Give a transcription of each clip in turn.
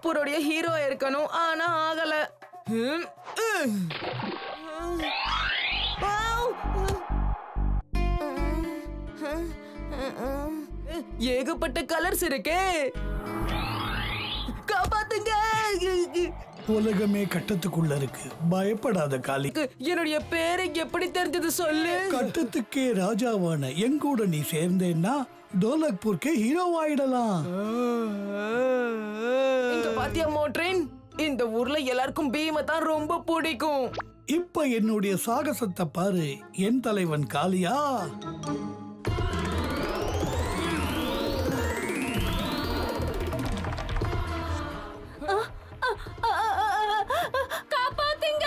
டோலக்பூரோட hero இருக்கணும், ஆனா ஆகல. ஏகப்பட்ட கலர்ஸ் இருக்கே, காப்பாத்துங்க. உலகமே கட்டத்துக்குள்ள இருக்கு, பயப்படாத காளி. என்னுடைய பேரை எப்படி தெரிஞ்சது சொல்லு. கட்டத்துக்கே ராஜாவான எங்கூட நீ சேர்ந்தேன்னா டோலக்பூர்க்கே ஹீரோ ஆயிடலாம். இங்க பாத்தியா மோட்ரின், இந்த ஊர்ல எல்லாருக்கும் பீமை தான் ரொம்ப பிடிக்கும். இப்ப என்னுடைய சாகசத்தை பாரு என் தலைவன் காளியா. காப்பாத்துங்க.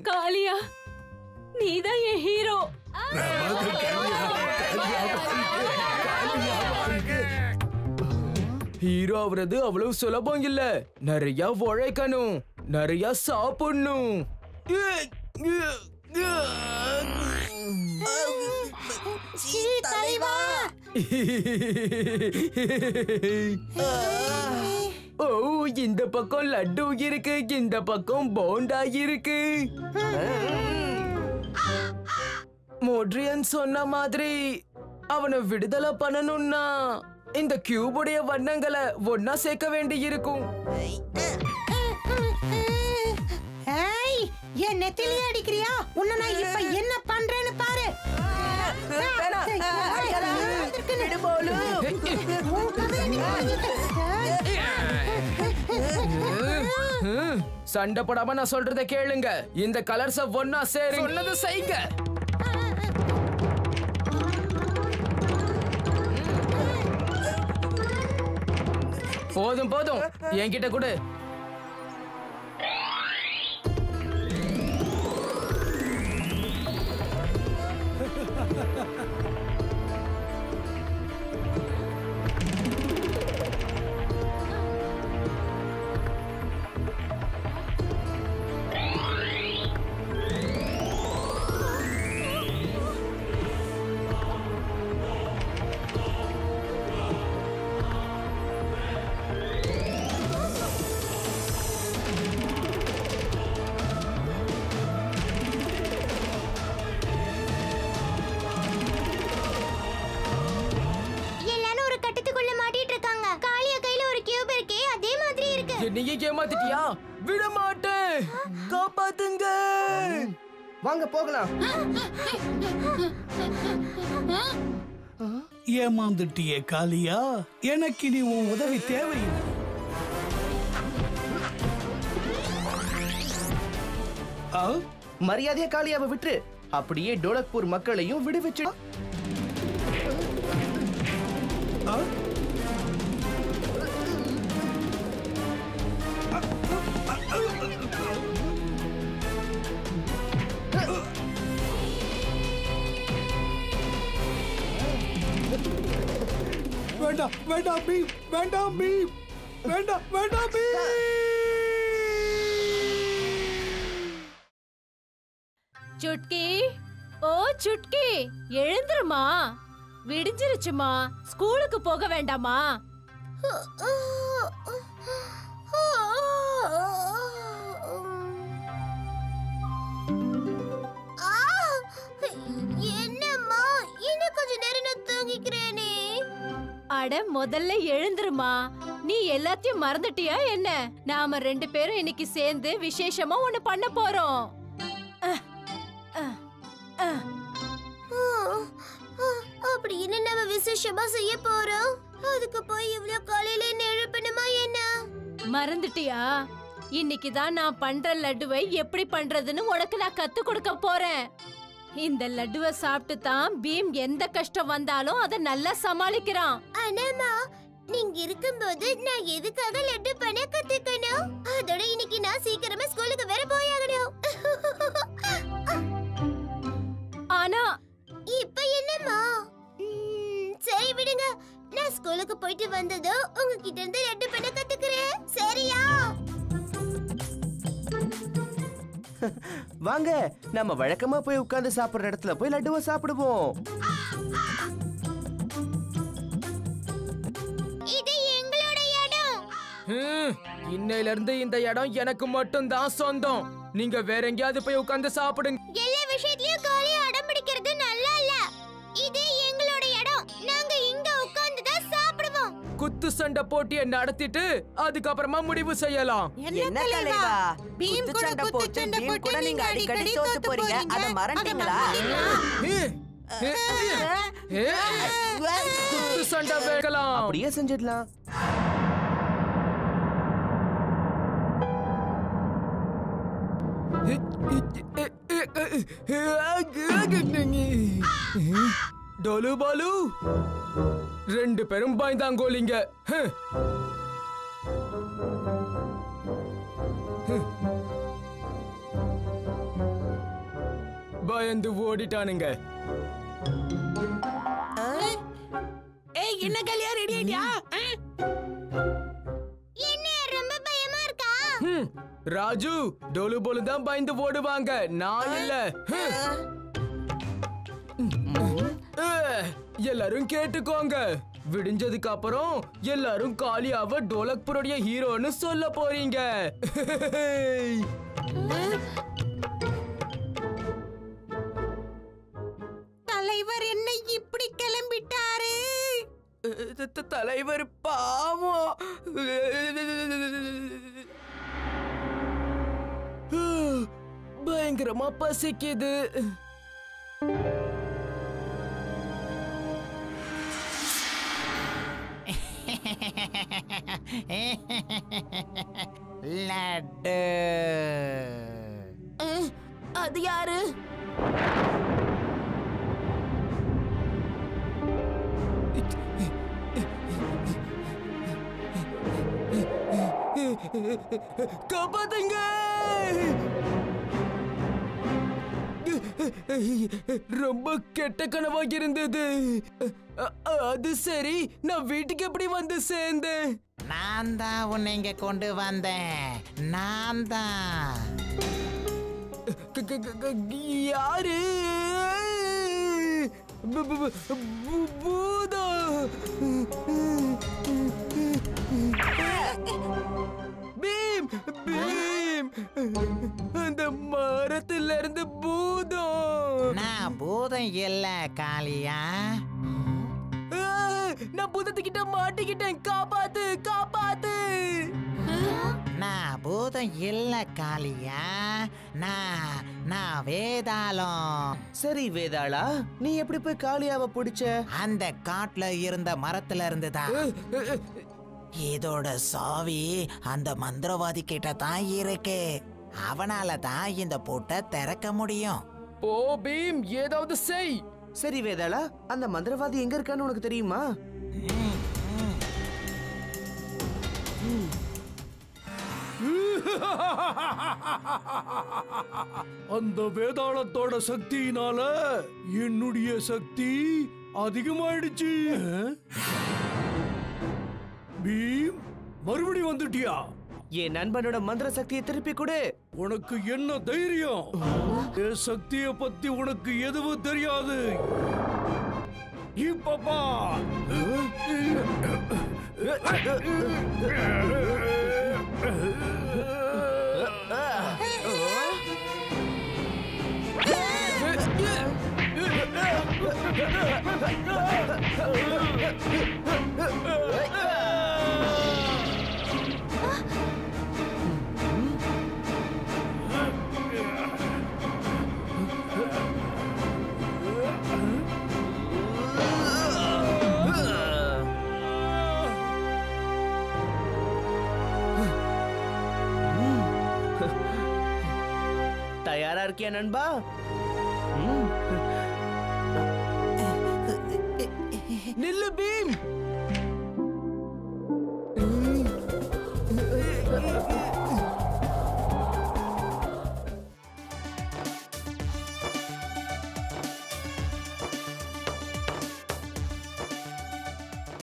காளியா, நீதான் என் ஹீரோ. ஹீரோ ஆவறது அவ்வளவு சுலபம் இல்ல. நிறைய உழைக்கணும், நிறைய சாப்பிடணும். ஓ, இந்த பக்கம் லட்டு இருக்கு, இந்த பக்கம் போண்டா இருக்கு. மோட்ரியன் சொன்ன மாதிரி அவனை விடுதலை பண்ணணும்னா இந்த கியூபுடைய வண்ணங்களை ஒன்னா சேர்க்க வேண்டி இருக்கும். என்ன நெத்திலி அடிக்கிறியா? உன்னை நான் இப்ப என்ன பண்றேன்னு பாரு. சண்டை போடாம நான் சொல்றத கேளுங்க. இந்த கலர்ஸ ஒன்னா சேருங்க, சொன்னது செய்யுங்க. போதும் போதும், என்கிட்ட கொடு. நீங்க ஏமாத்திட்டியா? விட மாட்டேன், காப்பாத்துங்க. வாங்க போகலாம். ஏமாந்துட்டியே காளியா, எனக்கு நீ உன் உதவி தேவையில்லை. மரியாதையா காளியாவை விட்டு அப்படியே டோலக்பூர் மக்களையும் விடுவிச்சு. வேண்டாம் வேண்டாம் பீம், வேண்டாம் பீம், வேண்டாம் வேண்டாம் பீம். சுட்கி, ஓ சுட்கி, எழுந்துருமா. விடிஞ்சிருச்சுமா, ஸ்கூலுக்கு போக வேண்டாமா? என்னம்மா, இன்னும் கொஞ்ச நேரம் நான் தூங்கிக்கிறேனே. அட முதல்ல எழுந்துருமா. நீ எல்லாத்தையும் மறந்துட்டியா என்ன? நாம 2 பேரும் இன்னைக்கு சேர்ந்து விசேஷமா ஒண்ணு பண்ண போறோம். அப்படி என்ன நம்ம விசேஷமா செய்ய போறோம்? அதுக்கு போய் இவ்ளோ காலையில என்ன எழுப்பணுமா என்ன? மறந்துட்டியா? இன்னைக்கு தான் நான் பண்ற லட்டுவை எப்படி பண்றதுன்னு உனக்கு நான் கத்து கொடுக்க போறேன். இந்த லட்டுவை சாப்பிட்டு தான் பீம் எந்த கஷ்டம் வந்தாலும் அதை நல்லா சமாளிக்கிறான். அண்ணாமா, நீங்க இருக்கும்போது நான் எதுக்காக லட்டு பண்ண கத்துக்கணும்? அதோட இன்னைக்கு நான் சீக்கிரமா ஸ்கூலுக்கு வேற போயாகணும். ஆனா இப்ப என்னம்மா? சரி விடுங்க, நான் ஸ்கூலுக்கு போயிட்டு வந்ததும் உங்ககிட்ட இருந்து லட்டு பண்ண கத்துக்கிறேன், சரியா? வாங்க நம்ம வழக்கமா போய் உட்கார்ந்து சாப்பிடுற இடத்துல போய் லட்டுவை சாப்பிடுவோம். இது எங்களோட இடம். இன்னையில இருந்து இந்த இடம் எனக்கு மட்டும் தான் சொந்தம். நீங்க வேற எங்கேயாவது போய் உட்கார்ந்து சாப்பிடுங்க. எல்லா விஷயத்திலயும் காலியா அடம் பிடிக்கிறது நல்லா இல்ல. இது எங்களோட இடம். நாங்க இங்க உட்கார்ந்து தான் சாப்பிடுவோம். குத்து சண்டை போட்டியை நடத்திட்டு அதுக்கப்புறமா முடிவு செய்யலாம். என்ன தலைவா? பீம் கூட குத்து சண்டை போட்டு நீங்க அடிக்கடி தோத்து போறீங்க. அத மறந்துட்டீங்களா? குத்து சண்டை வைக்கலாம். அப்படியே செஞ்சிடலாம். டோலு பாலு, 2 பேரும் பயந்தாங்கோலிங்க. பயந்து ஓடிட்டானுங்க. ஏய், என்ன கல்யா ரெடி ஆயிட்டியா? என்ன ரொம்ப பயமா இருக்கா? ராஜு, டோலு போலு தான் பயந்து ஓடுவாங்க, நான் இல்ல. எல்லாரும் கேட்டுக்கோங்க. விடிஞ்சதுக்கு அப்புறம் எல்லாரும் காளியாவ டோலக்பூருடைய ஹீரோன்னு சொல்ல போறீங்க. தலைவர் என்ன இப்படி கிளம்பிட்டாரு? தலைவர் பாவம். பயங்கரமா பசிக்குது. லட்டு. அது யாரு? காப்பாத்துங்க. ரொம்ப கெட்ட கனவா இருந்தது. அது சரி, நான் வீட்டுக்கு எப்படி வந்து சேர்ந்தேன்? நான் தான் உன்னை இங்க கொண்டு வந்தேன். நான் தான். யாரு? பூதம். பீம், பீம், அந்த மரத்துல இருந்து பூதம். நான் பூதம் இல்ல காளியா. நான் பூதத்துக்கிட்ட மாட்டிக்கிட்டேன். காப்பாத்து, காப்பாத்து. நான் பூதம் இல்ல காளியா. நான் வேதாளம். சரி வேதாளா, நீ எப்படி போய் காளியாவை பிடிச்ச? அந்த காட்டுல இருந்த மரத்துல இருந்துதான். இதோட சாவி அந்த மந்திரவாதி கிட்ட தான் இருக்கு. அவனால தான் இந்த பூட்டை திறக்க முடியும். ஓ பீம், ஏதாவது செய். சரி வேதாளா, அந்த மந்திரவாதி எங்க இருக்கான்னு உனக்கு தெரியுமா? அந்த வேதாளத்தோட சக்தியினால என்னுடைய சக்தி அதிகமாயிடுச்சு. பீம், மறுபடி வந்துட்டியா? என் நண்பனோட மந்திர சக்தியை திருப்பி கொடு. உனக்கு என்ன தைரியம்? என் சக்தியை பத்தி உனக்கு எதுவும் தெரியாது. இப்பப்பா தயாரா இருக்கியா நண்பா? நில்லு பீம்.